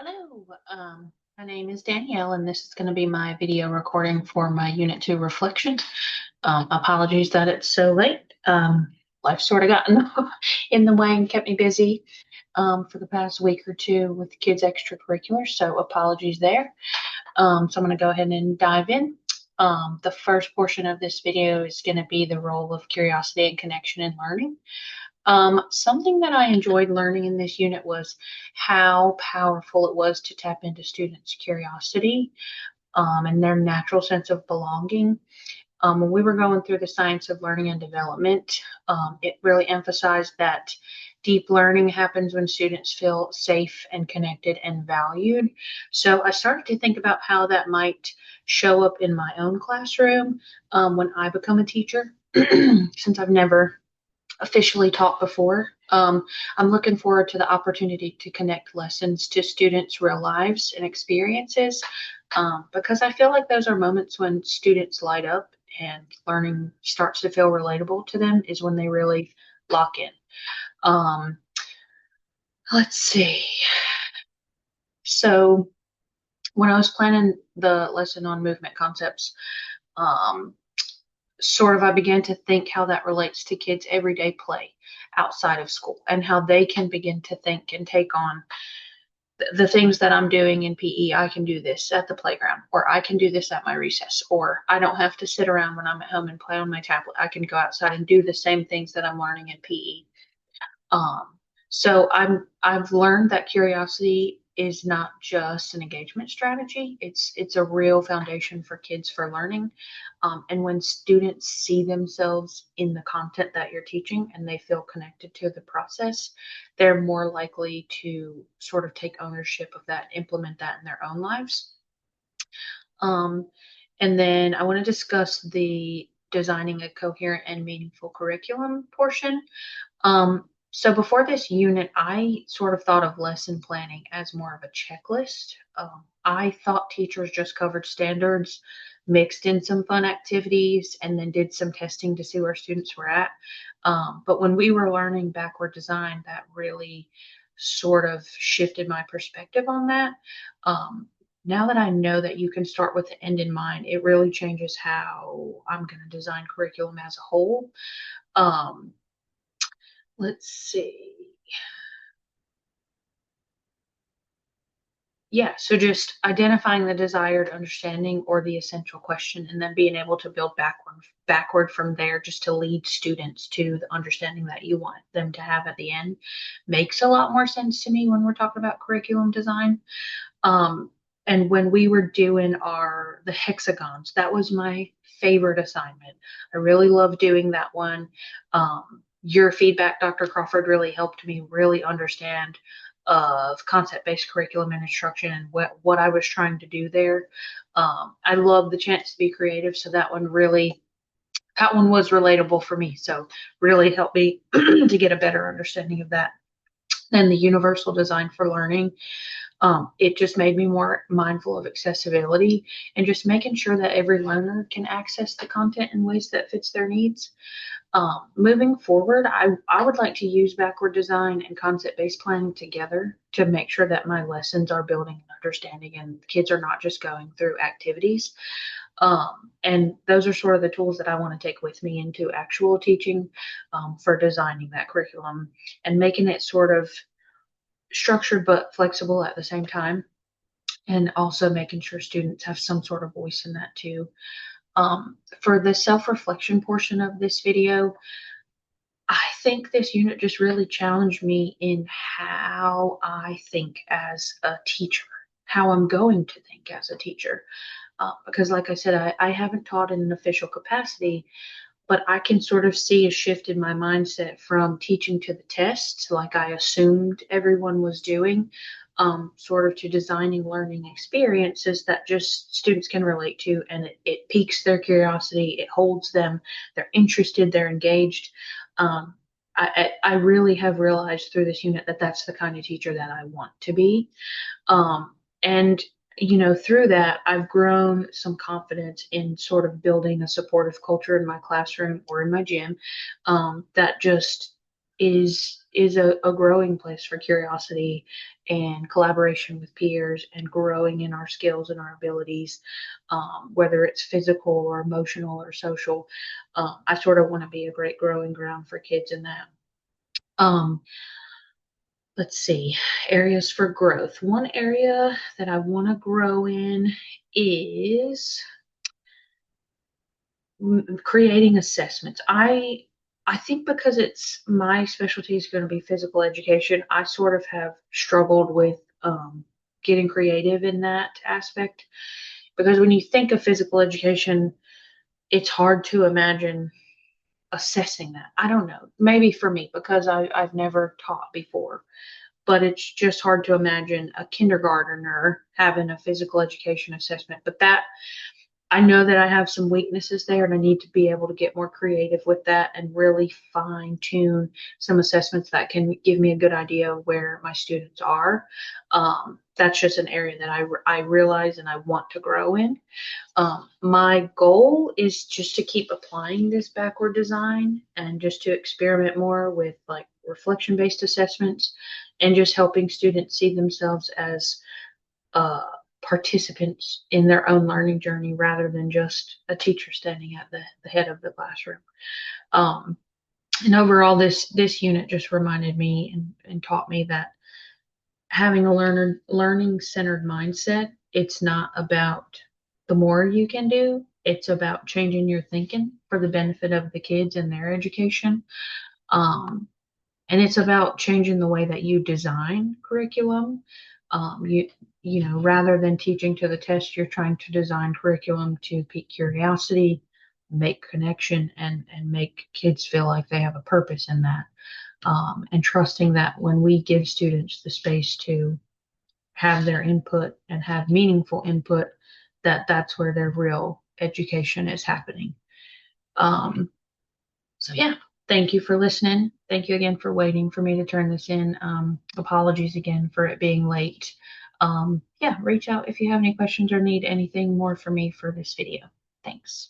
Hello, my name is Danielle, and this is going to be my video recording for my Unit 2 reflection. Apologies that it's so late. Life sort of got in the way and kept me busy for the past week or two with kids' extracurriculars, so apologies there. So I'm going to go ahead and dive in. The first portion of this video is going to be the role of curiosity and connection in learning. Something that I enjoyed learning in this unit was how powerful it was to tap into students' curiosity and their natural sense of belonging. When we were going through the science of learning and development, it really emphasized that deep learning happens when students feel safe and connected and valued. So I started to think about how that might show up in my own classroom when I become a teacher, since I've never officially taught before. I'm looking forward to the opportunity to connect lessons to students' real lives and experiences because I feel like those are moments when students light up and learning starts to feel relatable to them is when they really lock in. Um, let's see. So when I was planning the lesson on movement concepts, um, I began to think how that relates to kids' everyday play outside of school and how they can begin to think and take on the things that I'm doing in PE. I can do this at the playground, or I can do this at my recess, or I don't have to sit around when I'm at home and play on my tablet. I can go outside and do the same things that I'm learning in PE. I've learned that curiosity is not just an engagement strategy. It's a real foundation for kids for learning. And when students see themselves in the content that you're teaching and they feel connected to the process, they're more likely to sort of take ownership of that, implement that in their own lives. Um, and then I want to discuss the designing a coherent and meaningful curriculum portion. So before this unit, I sort of thought of lesson planning as more of a checklist. I thought teachers just covered standards, mixed in some fun activities, and then did some testing to see where students were at. But when we were learning backward design, that really sort of shifted my perspective on that. Now that I know that you can start with the end in mind, it really changes how I'm going to design curriculum as a whole. Um, let's see. Yeah, so just identifying the desired understanding or the essential question, and then being able to build backward from there, just to lead students to the understanding that you want them to have at the end, makes a lot more sense to me when we're talking about curriculum design. Um, and when we were doing the hexagons, that was my favorite assignment. I really love doing that one. Your feedback, Dr. Crawford, really helped me really understand of concept-based curriculum and instruction and what I was trying to do there. I love the chance to be creative, so that one was relatable for me. So really helped me to get a better understanding of that. Then the universal design for learning. It just made me more mindful of accessibility and just making sure that every learner can access the content in ways that fits their needs. Moving forward, I would like to use backward design and concept-based planning together to make sure that my lessons are building an understanding and kids are not just going through activities. And those are sort of the tools that I want to take with me into actual teaching for designing that curriculum and making it sort of structured but flexible at the same time, and also making sure students have some sort of voice in that too. For the self-reflection portion of this video, I think this unit just really challenged me in how I think as a teacher, how I'm going to think as a teacher. Because, like I said, I haven't taught in an official capacity, but I can sort of see a shift in my mindset from teaching to the test, like I assumed everyone was doing, sort of to designing learning experiences that just students can relate to, and it piques their curiosity, it holds them, they're interested, they're engaged. I really have realized through this unit that that's the kind of teacher that I want to be. And through that, I've grown some confidence in sort of building a supportive culture in my classroom or in my gym that just is is a growing place for curiosity and collaboration with peers and growing in our skills and our abilities, whether it's physical or emotional or social. I sort of want to be a great growing ground for kids in that. Um, let's see, areas for growth. One area that I want to grow in is creating assessments. I think because it's my specialty is going to be physical education, I sort of have struggled with getting creative in that aspect. Because when you think of physical education, it's hard to imagine assessing that. I don't know. Maybe for me, because I've never taught before, but it's just hard to imagine a kindergartner having a physical education assessment. But that I know that I have some weaknesses there and I need to be able to get more creative with that and really fine tune some assessments that can give me a good idea of where my students are. That's just an area that I realize and I want to grow in. My goal is just to keep applying this backward design and just to experiment more with like reflection based assessments and just helping students see themselves as uh, participants in their own learning journey rather than just a teacher standing at the head of the classroom. Um, and overall, this unit just reminded me and taught me that having a learning centered mindset, it's not about the more you can do, it's about changing your thinking for the benefit of the kids and their education. Um, and it's about changing the way that you design curriculum. You know, rather than teaching to the test, you're trying to design curriculum to pique curiosity, make connection, and make kids feel like they have a purpose in that. And trusting that when we give students the space to have their input and have meaningful input, that that's where their real education is happening. Um, so yeah, thank you for listening. Thank you again for waiting for me to turn this in. Apologies again for it being late. Yeah, reach out if you have any questions or need anything more from me for this video. Thanks.